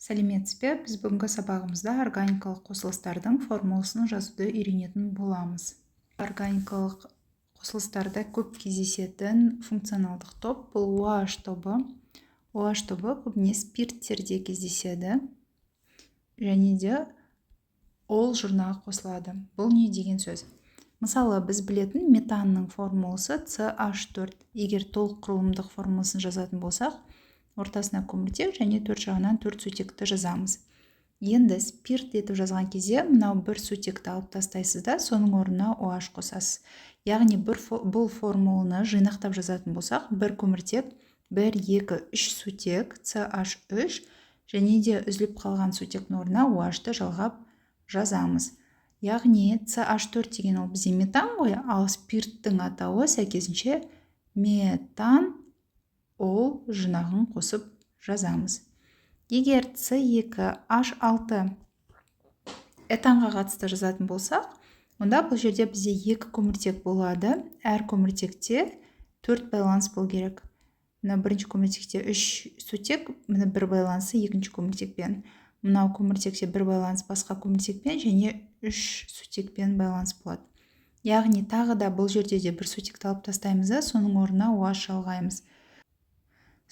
Сәлеметсіз бе? Біз бүгінгі сабағымызда органикалық қосылыстардың формуласын жазуды үйренетін боламыз. Органикалық қосылыстарда көп кездесетін функционалдық топ бұл OH тобы. OH тобы көбіне спирттерде кездеседі және де ол жұрнаға қосылады. Бұл не деген сөз? Мысалы, біз білетін метанның формуласы CH4. Егер толық құрылымдық формуласын жазатын болсақ, ортасына көміртек және төрт жағынан төрт сутекті жазамыз. Енді спирт етіп жазған кезде мынау бір сутекті алып тастайсыз да, соның орнына OH қосасыз. Яғни бұл формуланы жинақтап жазатын болсақ, бір көміртек, 1, 2, 3 сутек CH3 және де үзіліп қалған сутектің орнына OH-ты жалғап жазамыз. Яғни CH4 деген ол бізде метан ғой, ал спирттің атауы сәйкесінше метан, ол жинағын қосып жазамыз. Егер C2H6 этанға қатысты жазатын болсақ, онда бұл жерде бізде екі көміртек болады. Әр көміртекте 4 байланыс бол керек. Мына бірінші көміртекте 3 сутек, мына бір байланысы екінші көміртекпен. Мынау көміртекте бір байланыс басқа көміртекпен және 3 сутекпен байланыс болады. Яғни тағы да бұл жерде де бір сутекті алып тастаймыз, соның орнына OH жалғаймыз.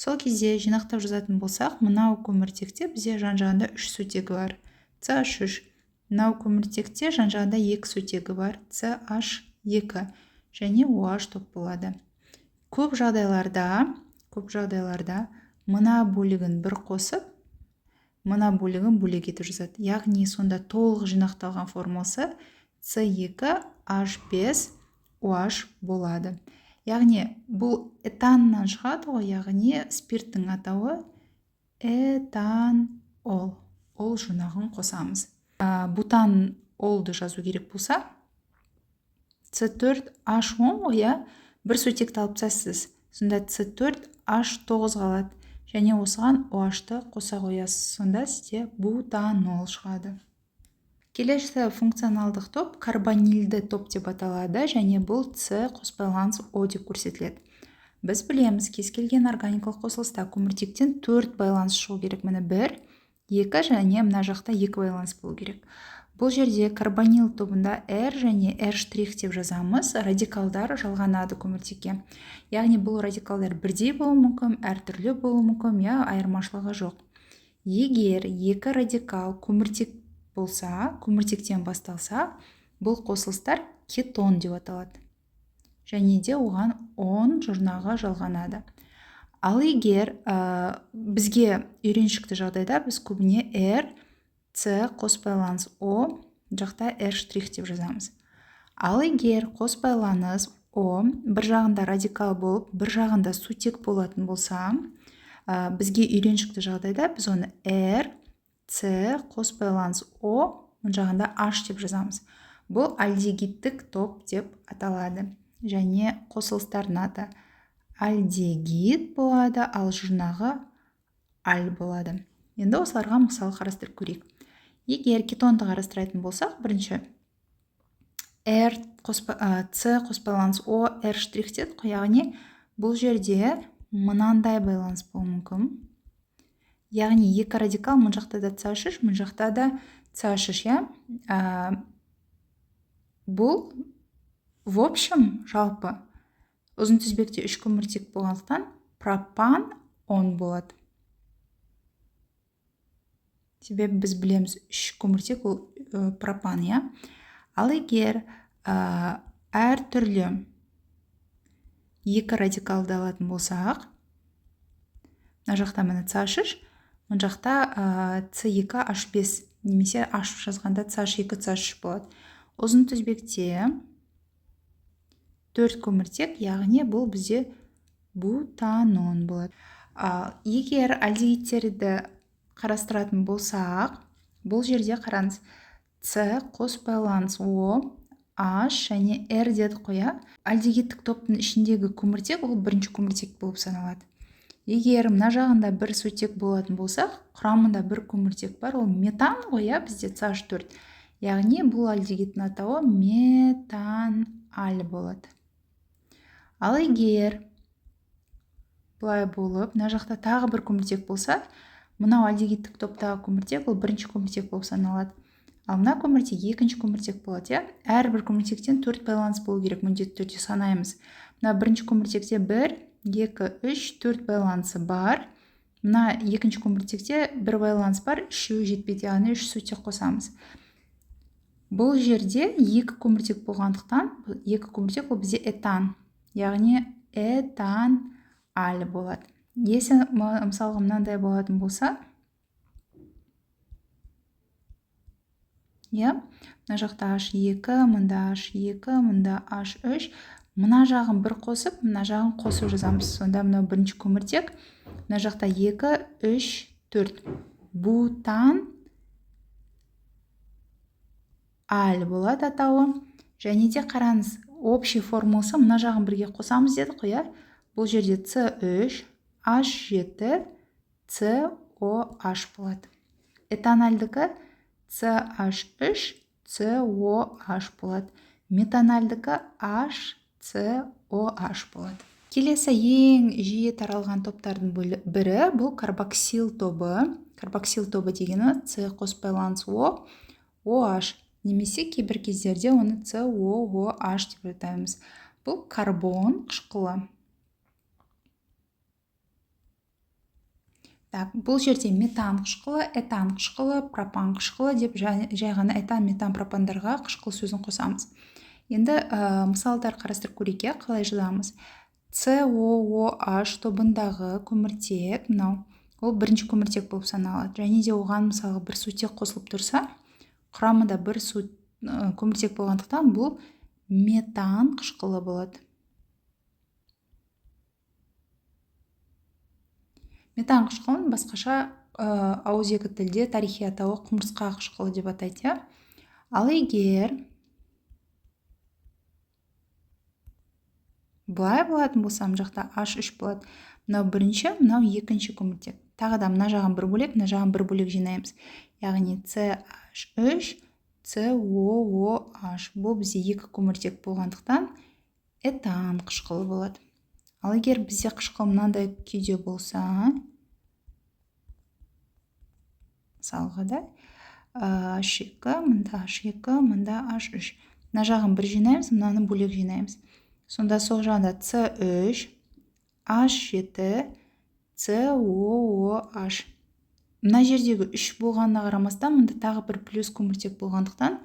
Сол кезде жинақтап жазатын болсақ, мынау көміртекте бізде жан-жағында 3 сутегі бар, CH3. Мынау көміртекте жан-жағында 2 сутегі бар, CH2 және OH топ болады. Көп жағдайларда мына бөлігін бір қосып, мына бөлігін бөлек етіп жазады. Яғни сонда толық жинақталған формуласы C2H5OH болады. Яғни бұл этаннан шығады ғой, яғни спирттің атауы этанол. Ол жұрнағын қосамыз. Бутан олды жазу керек болса, C4H10 ғой, бір сутекті алып тастайсыз. Сонда C4H9 қалады және осыған OH-ты қоса қоясыз. Сонда сізде бутанол шығады. Келесі функционалдық топ карбонилді топ деп аталады және бұл С қос байланыс О деп көрсетіледі. Біз білеміз, кез келген органикалық қосылыста көміртектен 4 байланыс шығу керек. Міне 1, 2 және мына жақта 2 байланыс болу керек. Бұл жерде карбонил тобында R және R' деп жазамыз. Радикалдар жалғанады көміртекке. Яғни бұл радикалдар бірдей болуы мүмкін, әртүрлі болуы мүмкін, айырмашылығы жоқ. Егер екі радикал көміртек болса, көміртектен басталса, бұл қосылыстар кетон деп аталады. Және де оған 10 жұрнағы жалғанады. Ал егер бізге үйреншікті жағдайда біз көбіне R, C қос байланыс O, жақта R' деп жазамыз. Ал егер қос байланыс O бір жағында радикал болып, бір жағында сутек болатын болса, бізге үйреншікті жағдайда біз оны R, C қос байланыс O, мұн жағында H деп жазамыз. Бұл альдегидтік топ деп аталады. Және қосылыстардың аты альдегид болады, ал жұрнағы аль болады. Енді осыларға мысал қарастырып көрейік. Егер кетонды қарастыратын болсақ, бірінші C қос байланыс O, R' дедік қой, яғни бұл жерде мынандай байланыс болуы мүмкін. Яғни екі радикал, мұн жақта да CH3, мұн жақта да CH3, бұл в общем жалпы ұзын тізбекте 3 көміртек болғандықтан пропан 10 болады. Себебі біз білеміз 3 көміртек ол пропан, Ал егер әр түрлі екі радикалды алатын болсақ, мына жақта міне CH3, мұн жақта C2H5 немесе H жазғанда CH2, CH3 болады. Ұзын тізбекте 4 көміртек, яғни бұл бізде бутанон болады. Егер альдегидтерді қарастыратын болсақ, бұл жерде қараңыз, C қос байланыс O, H және R дедік қой. Альдегидтік топтың ішіндегі көміртек ол бірінші көміртек болып саналады. Егер мына жағында бір сутек болатын болсақ, құрамында бір көміртек бар, ол метан ғой, бізде CH4. Яғни бұл альдегидтің атауы метан-аль болады. Ал егер бұлай болып, мына жақта тағы бір көміртек болса, Мынау альдегидтік топтағы көміртек ол бірінші көміртек болып саналады. Ал мына көміртек екінші көміртек болады, иә? Әрбір көміртектен 4 байланыс болу керек, міндетті түрде санаймыз. Мына бірінші көміртекте 1, 2, 3, 4 байланысы бар. Мына екінші көміртекте 1 байланыс бар, 3 жетпейді, яғни 3 сутек қосамыз. Бұл жерде екі көміртек болғандықтан, екі көміртек ол бізде этан, яғни этан аль болады. Если мысалға мынандай болатын болса, мына жақта H2, мында H2, мында H3, мына жағын бір қосып, мына жағын қосып жазамыз. Сонда мына бірінші көміртек, мына жақта 2, 3, 4. Бутан аль болады атауы. Және де қараңыз, общий формуласы мына жағын бірге қосамыз деді қоя. Бұл жерде C3, H7, COH болады. Этанальдікі CH3, COH болады. Метанальдікі HCOH болады. Келесі ең жиі таралған топтардың бірі бұл карбоксил тобы. Карбоксил тобы дегені С қос байланыс О, OH. Немесе кейбір кездерде оны COOH деп атаймыз. Бұл карбон қышқылы. Бұл жерде метан қышқылы, этан қышқылы, пропан қышқылы деп жай ғана этан, метан, пропандарға қышқыл сөзін қосамыз. Енді мысалдар қарастырып көрейік, қалай жазамыз. COOH тобындағы көміртек, мынау, ол бірінші көміртек болып саналады. Және де оған мысалы бір сутек қосылып тұрса, құрамында бір көміртек болғандықтан бұл метан қышқылы болады. Метан қышқылын басқаша ауызекі тілде тарихи атауы құмырсқа қышқылы деп атайды. Ал егер былай болатын болса, мына жақта H3 болады. Мынау бірінші, мынау екінші көміртек. Тағы да мына жағын бір бөлек, мына жағын бір бөлек жинаймыз. Яғни CH3, COOH. Бұл бізде екі көміртек болғандықтан этан қышқылы болады. Ал егер бізде қышқыл мынандай күйде болса, мысалға да H2, мында H2, мында H3. Мына жағын бір жинаймыз, мынаны бөлек жинаймыз. Сонда сол жағында C3, H7, COOH. Мына жердегі 3 болғанына қарамастан, мында тағы бір плюс көміртек болғандықтан,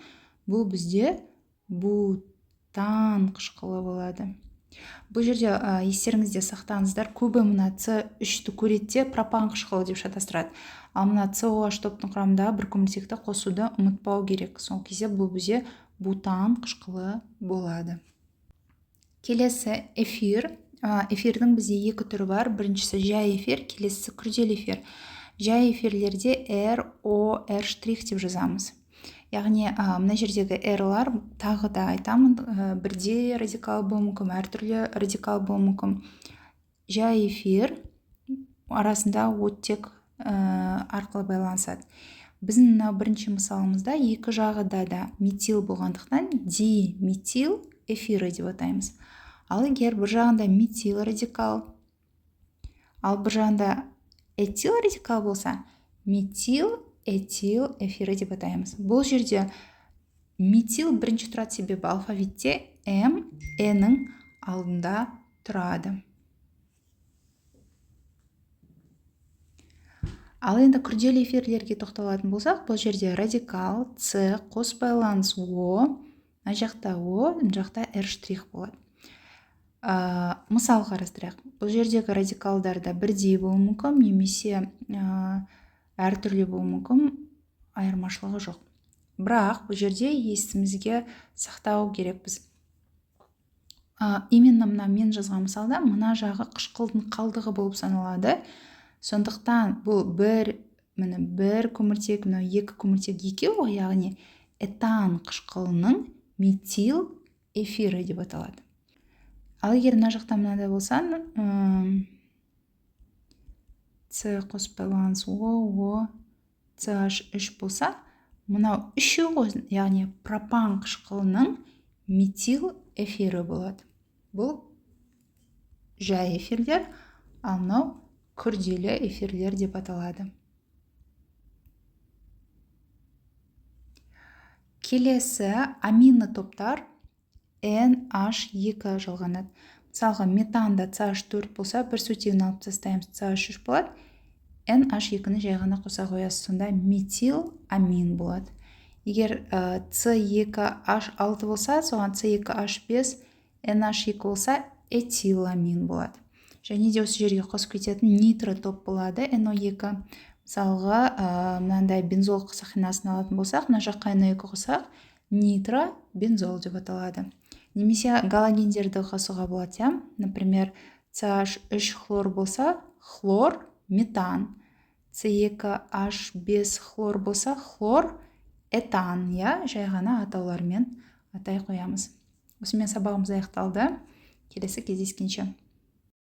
бұл бізде бутан қышқылы болады. Бұл жерде естеріңізде сақтаңыздар, көбі мына C3-ті көретте пропан қышқылы деп шатастырады. Ал мына COH топтың құрамында бір көміртекті қосуды ұмытпау керек. Сол кезде бұл бізде бутан қышқылы болады. Келесі эфир. Эфирдің бізде екі түрі бар. Біріншісі жай эфир, келесісі күрделі эфир. Жай эфирлерде R, O, R' деп жазамыз. Яғни мына жердегі R-лар тағы да айтамын, бірде радикал болуы мүмкін, әртүрлі радикал болуы мүмкін. Жай эфир арасында оттек арқылы байланысады. Біздің бірінші мысалымызда екі жағыда да метил болғандықтан диметил эфирі деп атаймыз. Ал егер бір жағында метил радикал, ал бір жағында этил радикал болса, метил этил эфирі деп атаймыз. Бұл жерде метил бірінші тұрады, себебі алфавитте М, Нің алдында тұрады. Ал енді күрделі эфирлерге тоқталатын болсақ, бұл жерде радикал С қос байланыс О, мына жақта О, мына жақта R' болады. Мысал қарастырайық. Бұл жердегі радикалдарда бірдей болуы мүмкін, немесе әртүрлі болуы мүмкін, айырмашылығы жоқ. Бірақ бұл жерде есімізге сақтау керекпіз. Именно мына мен жазған мысалда мына жағы қышқылдың қалдығы болып саналады. Сондықтан бұл бір көміртек, мына екі көміртек екеу, яғни этан қышқылының метил эфирі деп аталады. Ал егер мына жақта мынандай болса, С қос байланыс О, CH3 болса, мынау үшеуі, яғни пропан қышқылының метил эфирі болады. Бұл жай эфирлер, ал мынау күрделі эфирлер деп аталады. келесі аминный топтар NH2 жалғанады. Мысалға, метанда CH4 болса, бір сутегін алып тастаймыз, CH3 болады. NH2-ні жай ғана қоса қоясыз, сонда метил амин болады. Егер C2H6 болса, соған C2H5, NH2 болса, этиламин болады. Және де осы жерге қосып кететін нитро топ болады, NO2. Мысалға, мынандай бензол қысақинасын алатын болсақ, мына жаққа NO2 қосақ, нитро бензол деп аталады. Немесе галогендерді қосуға болады, например, CH3 хлор болса, хлор метан. C2H5 хлор болса, хлор этан, жай ғана атаулармен атай қоямыз. Осымен сабағымыз аяқталды. Келесі кездескенше.